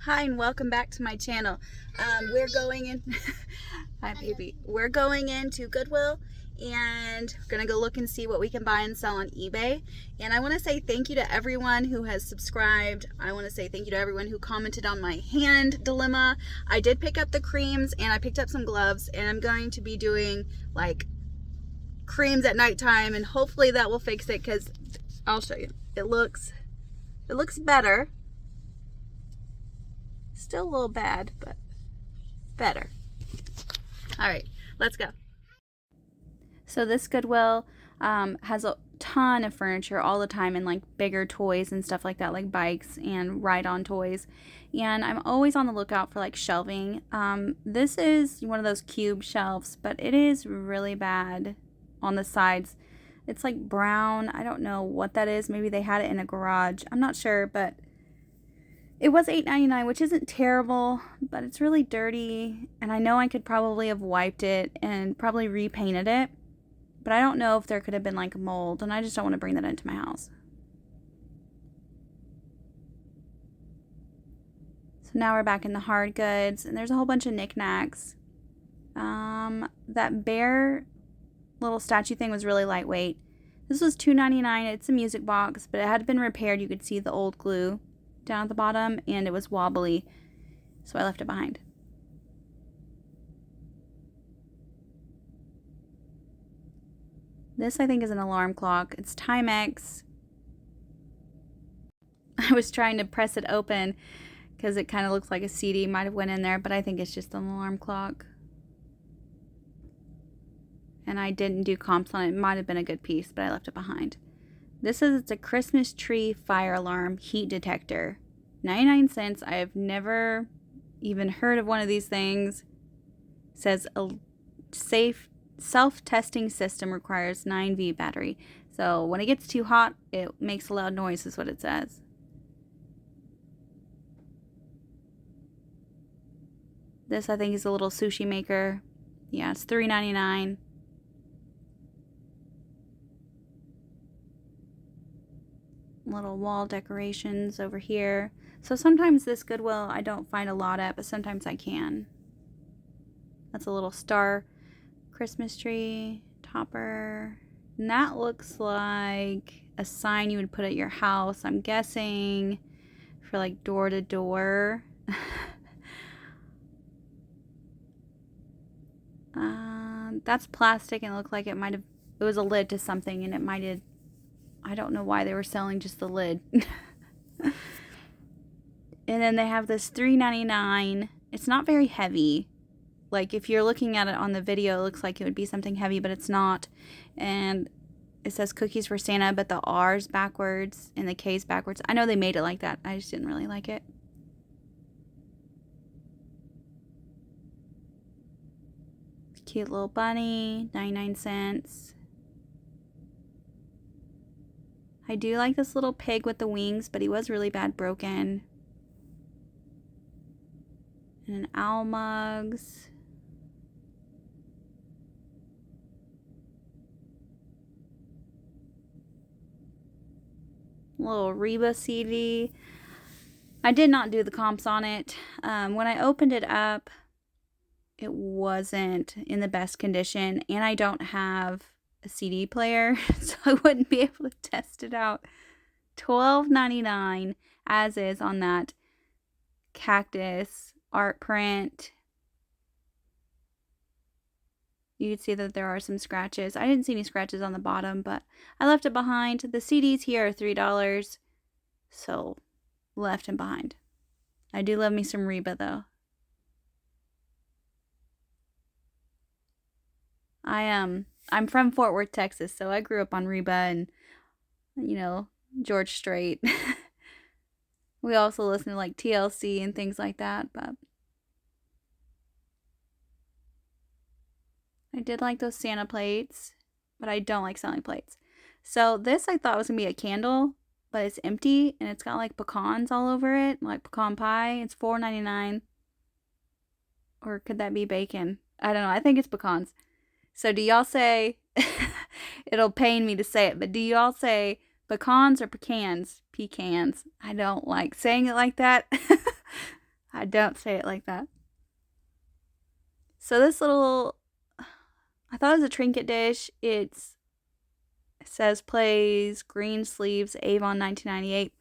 Hi and welcome back to my channel. We're going in Hi baby. We're going into Goodwill and we're gonna go look and see what we can buy and sell on eBay. And I want to say thank you to everyone who has subscribed. I want to say thank you to everyone who commented on my hand dilemma. I did pick up the creams and I picked up some gloves, and I'm going to be doing like creams at nighttime, and hopefully that will fix it, because I'll show you. It looks better. Still a little bad, but better. All right, let's go. So this Goodwill has a ton of furniture all the time, and like bigger toys and stuff like that, like bikes and ride-on toys. And I'm always on the lookout for like shelving. This is one of those cube shelves, but it is really bad on the sides. It's like brown. I don't know what that is. Maybe they had it in a garage. I'm not sure, but it was $8.99, which isn't terrible, but it's really dirty, and I know I could probably have wiped it and probably repainted it, but I don't know if there could have been like mold, and I just don't want to bring that into my house. So now we're back in the hard goods, and there's a whole bunch of knickknacks. That bear little statue thing was really lightweight. This was $2.99. It's a music box, but it had been repaired. You could see the old glue down at the bottom, and it was wobbly, so I left it behind. This, I think, is an alarm clock. It's Timex. I was trying to press it open because it kind of looks like a CD might have went in there, but I think it's just an alarm clock. And I didn't do comps on it. It might have been a good piece, but I left it behind. It's a Christmas tree fire alarm heat detector. 99 cents. I have never even heard of one of these things. It says a safe self-testing system requires 9V battery. So when it gets too hot, it makes a loud noise, is what it says. This, I think, is a little sushi maker. Yeah, it's $3.99. Little wall decorations over here. So sometimes this Goodwill I don't find a lot at, but sometimes I can. That's a little star Christmas tree topper. And that looks like a sign you would put at your house, I'm guessing, for like door to door. That's plastic, and it looked like it was a lid to something, and it might have, I don't know why they were selling just the lid. And then they have this $3.99. It's not very heavy. Like, if you're looking at it on the video, it looks like it would be something heavy, but it's not. And it says cookies for Santa, but the R's backwards and the K's backwards. I know they made it like that. I just didn't really like it. Cute little bunny, 99 cents. I do like this little pig with the wings, but he was really bad broken. And an owl mugs. Little Reba CD. I did not do the comps on it. When I opened it up, it wasn't in the best condition, and I don't have a CD player, so I wouldn't be able to test it out. $12.99 as is on that cactus art print. You can see that there are some scratches. I didn't see any scratches on the bottom, but I left it behind. The CDs here are $3, so left them behind. I do love me some Reba though. I'm from Fort Worth, Texas, so I grew up on Reba and, you know, George Strait. We also listen to like TLC and things like that, but I did like those Santa plates, but I don't like selling plates. So this I thought was gonna be a candle, but it's empty, and it's got like pecans all over it, like pecan pie. It's $4.99. Or could that be bacon? I don't know. I think it's pecans. So do y'all say, it'll pain me to say it, but do y'all say pecans or pecans? Pecans. I don't like saying it like that. I don't say it like that. So this little, I thought it was a trinket dish. It says plays green sleeves Avon 1998.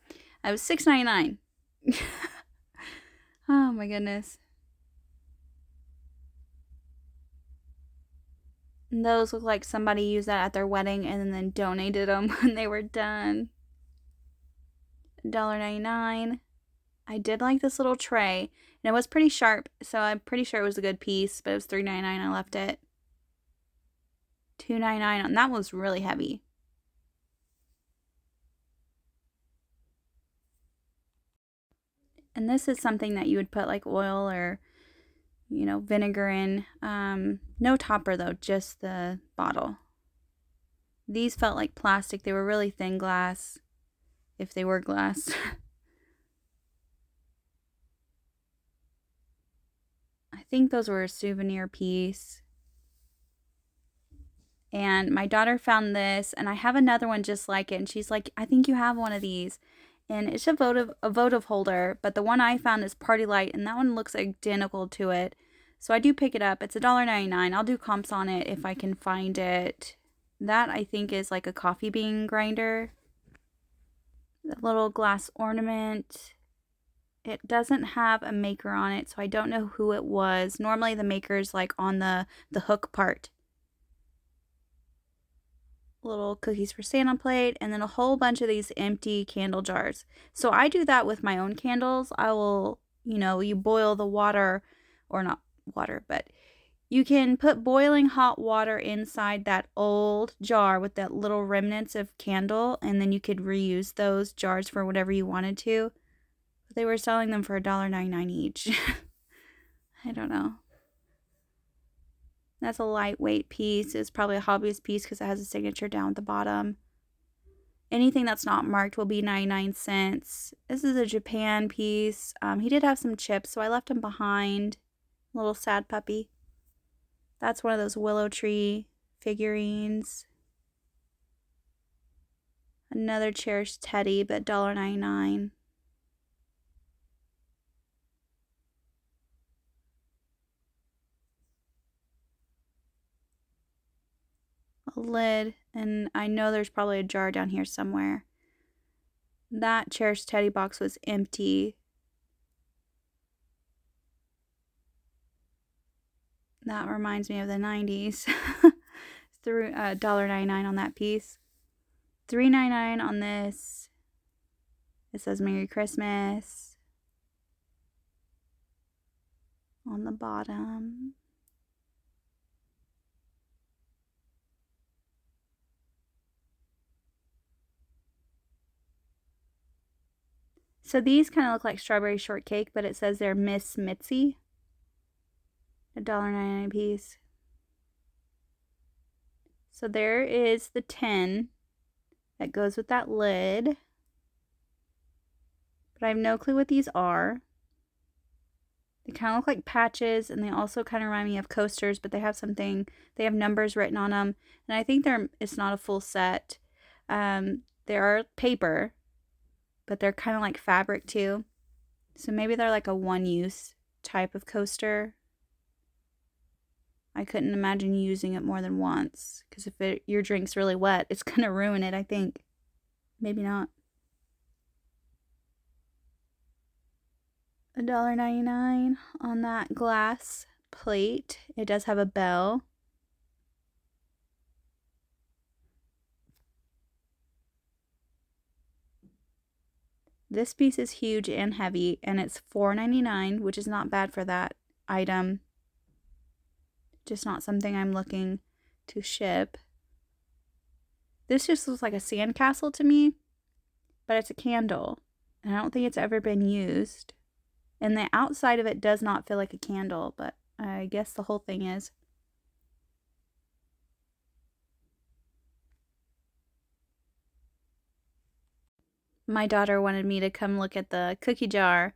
It was $6.99. Oh my goodness. And those look like somebody used that at their wedding and then donated them when they were done. $1.99. I did like this little tray, and it was pretty sharp, so I'm pretty sure it was a good piece, but it was $3.99. I left it. $2.99, and that was really heavy. And this is something that you would put like oil or, vinegar in. No topper though, just the bottle. These felt like plastic. They were really thin glass, if they were glass. I think those were a souvenir piece. And my daughter found this, and I have another one just like it, and she's like, I think you have one of these. And it's a votive holder, but the one I found is Party Light, and that one looks identical to it. So I do pick it up. It's $1.99. I'll do comps on it if I can find it. That I think is like a coffee bean grinder. The little glass ornament. It doesn't have a maker on it, so I don't know who it was. Normally the maker's like on the hook part. Little cookies for Santa plate, and then a whole bunch of these empty candle jars. So I do that with my own candles. I will, you boil the water, or not water, but you can put boiling hot water inside that old jar with that little remnants of candle, and then you could reuse those jars for whatever you wanted to. But they were selling them for $1.99 each. I don't know. That's a lightweight piece. It's probably a hobbyist piece because it has a signature down at the bottom. Anything that's not marked will be 99 cents. This is a Japan piece. He did have some chips, so I left him behind. Little sad puppy. That's one of those willow tree figurines. Another cherished teddy, but $1.99. A lid, and I know there's probably a jar down here somewhere. That cherished teddy box was empty. That reminds me of the 90s. Through $1.99 on that piece. $3.99 on this. It says Merry Christmas on the bottom. So these kind of look like strawberry shortcake, but it says they're Miss Mitzi. $1.99 a piece. So there is the tin that goes with that lid. But I have no clue what these are. They kind of look like patches, and they also kind of remind me of coasters, but they have numbers written on them. And I think it's not a full set. They are paper, but they're kind of like fabric too. So maybe they're like a one-use type of coaster. I couldn't imagine using it more than once, because if your drink's really wet, it's going to ruin it, I think. Maybe not. $1.99 on that glass plate. It does have a bell. This piece is huge and heavy, and it's $4.99, which is not bad for that item. Just not something I'm looking to ship. This just looks like a sandcastle to me, but it's a candle, and I don't think it's ever been used. And the outside of it does not feel like a candle, but I guess the whole thing is. My daughter wanted me to come look at the cookie jar.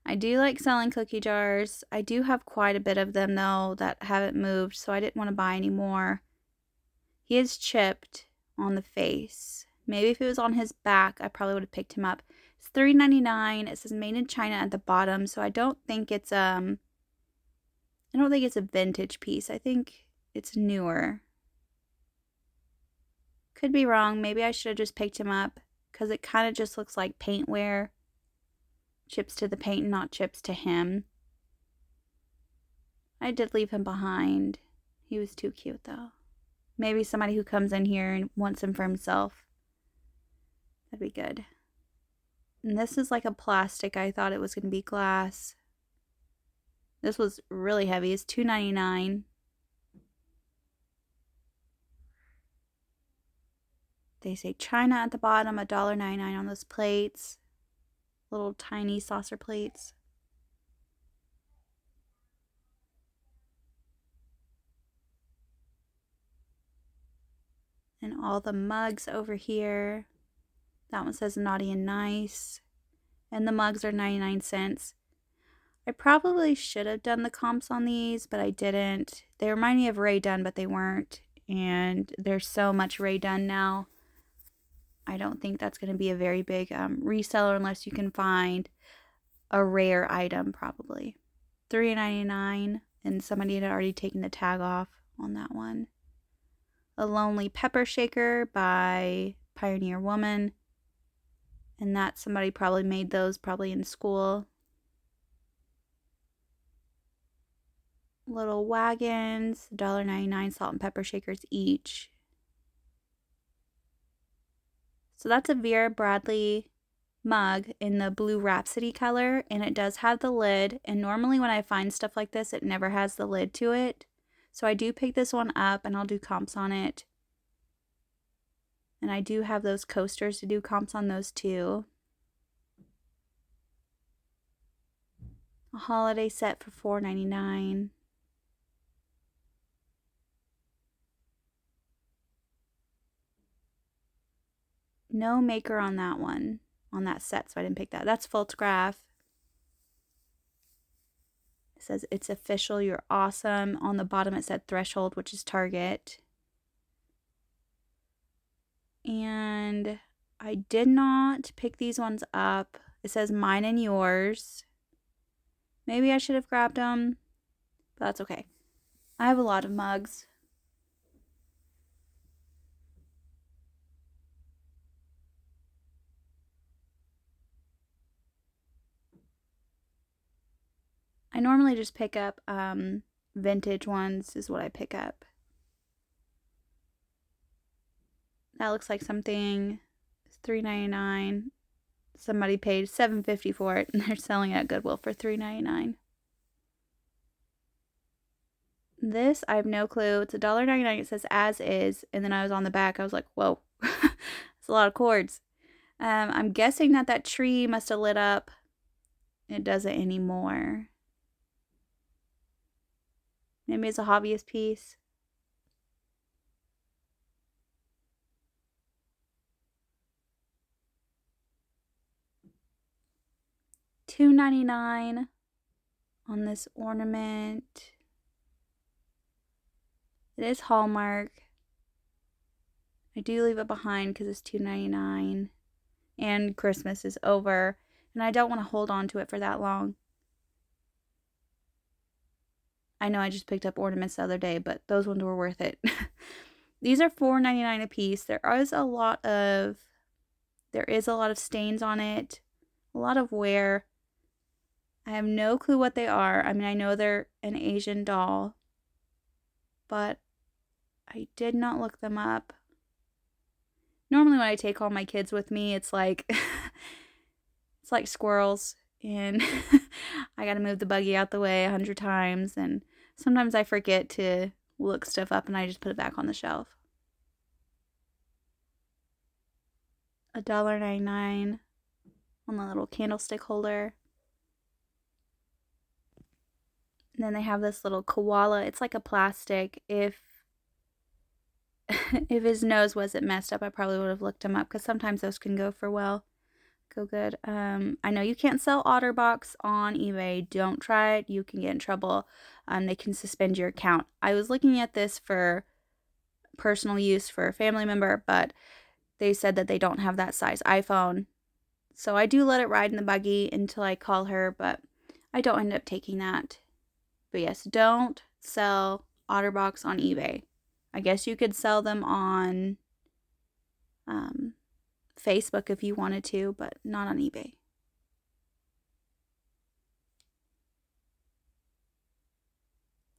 I do like selling cookie jars. I do have quite a bit of them though that haven't moved, so I didn't want to buy any more. He is chipped on the face. Maybe if it was on his back, I probably would have picked him up. It's $3.99. It says made in China at the bottom, so I don't think it's a vintage piece. I think it's newer. Could be wrong. Maybe I should have just picked him up because it kind of just looks like paint wear. Chips to the paint, not chips to him. I did leave him behind. He was too cute though. Maybe somebody who comes in here and wants him for himself. That'd be good. And this is like a plastic. I thought it was going to be glass. This was really heavy. It's $2.99. They say China at the bottom, $1.99 on those plates. Little tiny saucer plates. And all the mugs over here. That one says naughty and nice. And the mugs are 99 cents. I probably should have done the comps on these, but I didn't. They remind me of Ray Dunn, but they weren't. And there's so much Ray Dunn now. I don't think that's going to be a very big reseller unless you can find a rare item, probably. $3.99, and somebody had already taken the tag off on that one. A Lonely Pepper Shaker by Pioneer Woman. And that somebody probably made those probably in school. Little wagons, $1.99 salt and pepper shakers each. So that's a Vera Bradley mug in the blue Rhapsody color, and it does have the lid. And normally when I find stuff like this, it never has the lid to it. So I do pick this one up and I'll do comps on it. And I do have those coasters to do comps on those too. A holiday set for $4.99. No maker on that one, on that set, so I didn't pick that. That's photograph. It says, it's official, you're awesome. On the bottom it said Threshold, which is Target. And I did not pick these ones up. It says mine and yours. Maybe I should have grabbed them, but that's okay. I have a lot of mugs. I normally just pick up vintage ones is what I pick up. That looks like something. It's $3.99. Somebody paid $7.50 for it, and they're selling it at Goodwill for $3.99. This, I have no clue. It's $1.99. It says as is, and then I was on the back. I was like, whoa, it's a lot of cords. I'm guessing that tree must have lit up. It doesn't anymore. Maybe it's a hobbyist piece. $2.99 on this ornament. It is Hallmark. I do leave it behind because it's $2.99. And Christmas is over. And I don't want to hold on to it for that long. I know I just picked up ornaments the other day, but those ones were worth it. These are $4.99 a piece. There is a lot of stains on it. A lot of wear. I have no clue what they are. I mean, I know they're an Asian doll, but I did not look them up. Normally when I take all my kids with me, it's like it's like squirrels, and I gotta move the buggy out the way 100 times, and sometimes I forget to look stuff up and I just put it back on the shelf. $1.99 on the little candlestick holder. And then they have this little koala. It's like a plastic. If his nose wasn't messed up, I probably would have looked him up, because sometimes those can go good. I know you can't sell OtterBox on eBay. Don't try it. You can get in trouble. They can suspend your account. I was looking at this for personal use for a family member, but they said that they don't have that size iPhone. So I do let it ride in the buggy until I call her, but I don't end up taking that. But yes, don't sell OtterBox on eBay. I guess you could sell them on Facebook if you wanted to, but not on eBay.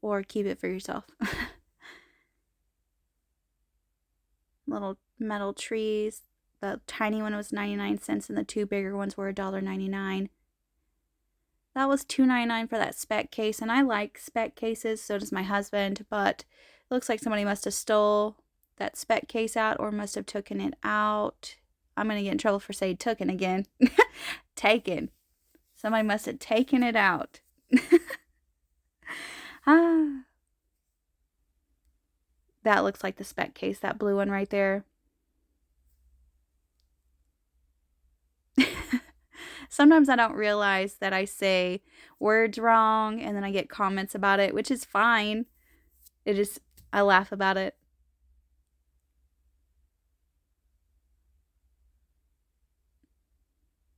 Or keep it for yourself. Little metal trees. The tiny one was 99 cents and the two bigger ones were $1.99. That was $2.99 for that spec case, and I like spec cases, so does my husband, but it looks like somebody must have stole that spec case out or must have taken it out. I'm going to get in trouble for saying taken again. Taken. Somebody must have taken it out. That looks like the spec case, that blue one right there. Sometimes I don't realize that I say words wrong and then I get comments about it, which is fine. I laugh about it.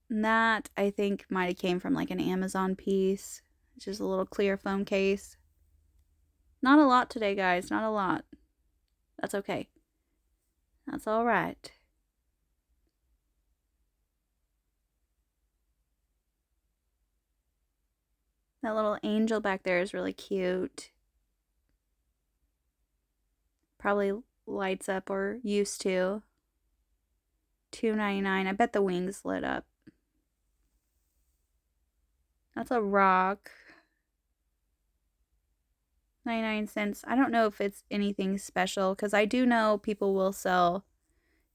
And that, I think, might have came from like an Amazon piece. It's just a little clear foam case. Not a lot today, guys. Not a lot. That's okay. That's all right. That little angel back there is really cute. Probably lights up or used to. $2.99. I bet the wings lit up. That's a rock. 99 cents. I don't know if it's anything special because I do know people will sell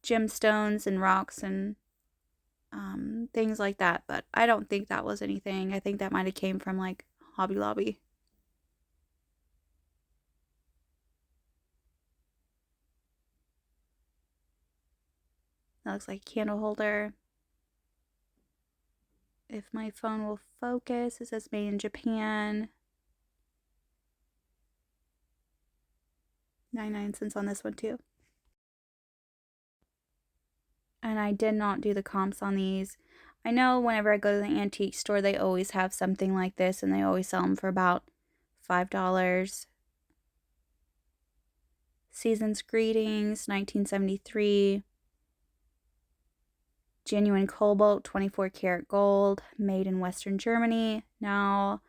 gemstones and rocks and things like that, but I don't think that was anything. I think that might have came from like Hobby Lobby. That looks like a candle holder. If my phone will focus, it says made in Japan. 99 cents on this one too. And I did not do the comps on these. I know whenever I go to the antique store, they always have something like this, and they always sell them for about $5. Season's Greetings, 1973. Genuine Cobalt, 24 karat gold, made in Western Germany. Now,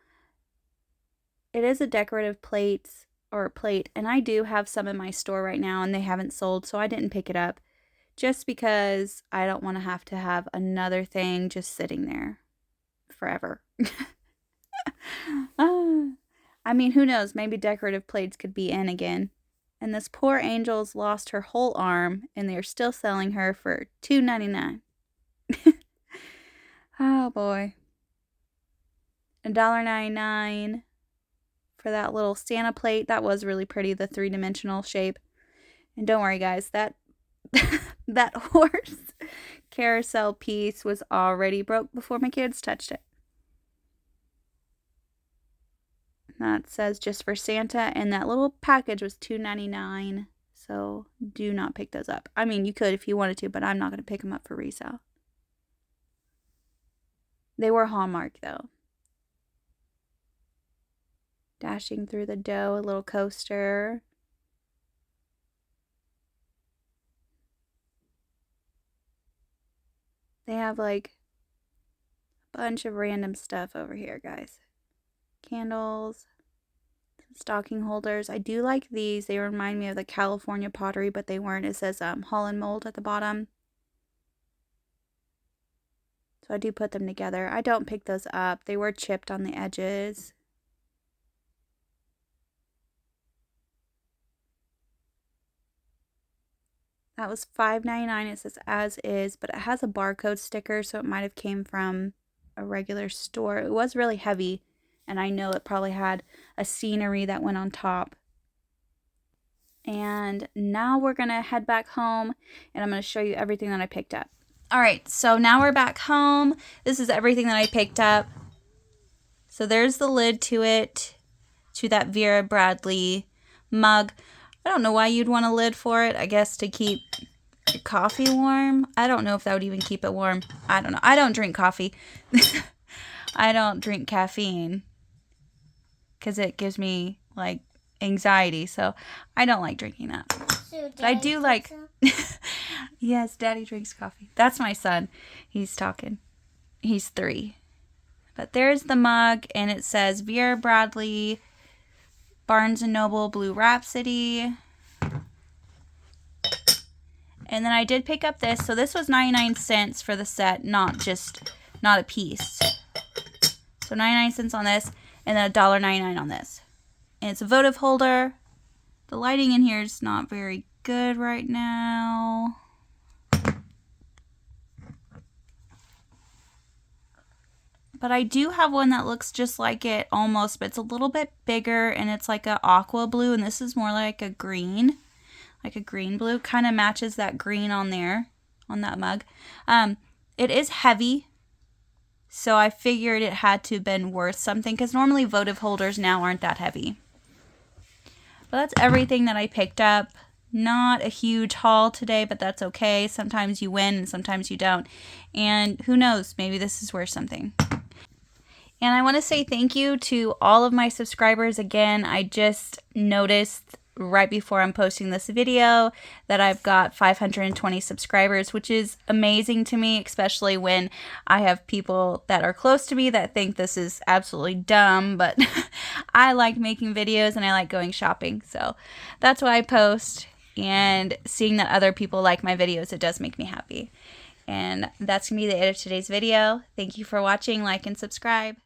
it is a decorative plate, and I do have some in my store right now, and they haven't sold, so I didn't pick it up. Just because I don't want to have another thing just sitting there forever. I mean, who knows? Maybe decorative plates could be in again. And this poor angel's lost her whole arm, and they're still selling her for $2.99. Oh boy. $1.99 for that little Santa plate. That was really pretty, the three-dimensional shape. And don't worry, guys, that that horse carousel piece was already broke before my kids touched it. That says just for Santa, and that little package was $2.99. So do not pick those up. I mean, you could if you wanted to, but I'm not going to pick them up for resale. They were Hallmark, though. Dashing through the dough, a little coaster. They have like a bunch of random stuff over here, guys. Candles, stocking holders. I do like these. They remind me of the California pottery, but they weren't. It says Holland mold at the bottom. So I do put them together. I don't pick those up. They were chipped on the edges. That was $5.99. It says as is, but it has a barcode sticker, so it might have came from a regular store. It was really heavy, and I know it probably had a scenery that went on top. And now we're going to head back home, and I'm going to show you everything that I picked up. All right, so now we're back home. This is everything that I picked up. So there's the lid to it, to that Vera Bradley mug. I don't know why you'd want a lid for it. I guess to keep your coffee warm. I don't know if that would even keep it warm. I don't know. I don't drink coffee. I don't drink caffeine because it gives me like anxiety. So I don't like drinking that. So but I do like. Yes, Daddy drinks coffee. That's my son. He's talking. He's 3. But there's the mug, and it says Vera Bradley, Barnes & Noble, Blue Rhapsody. And then I did pick up this. So this was 99 cents for the set, not a piece. So 99 cents on this, and then $1.99 on this. And it's a votive holder. The lighting in here is not very good right now. But I do have one that looks just like it almost, but it's a little bit bigger, and it's like a aqua blue, and this is more like a green blue. Kind of matches that green on there, on that mug. It is heavy, so I figured it had to have been worth something, because normally votive holders now aren't that heavy. But that's everything that I picked up. Not a huge haul today, but that's okay. Sometimes you win and sometimes you don't. And who knows, maybe this is worth something. And I want to say thank you to all of my subscribers again. I just noticed right before I'm posting this video that I've got 520 subscribers, which is amazing to me, especially when I have people that are close to me that think this is absolutely dumb, but I like making videos and I like going shopping. So that's why I post, and seeing that other people like my videos, it does make me happy. And that's going to be the end of today's video. Thank you for watching, like, and subscribe.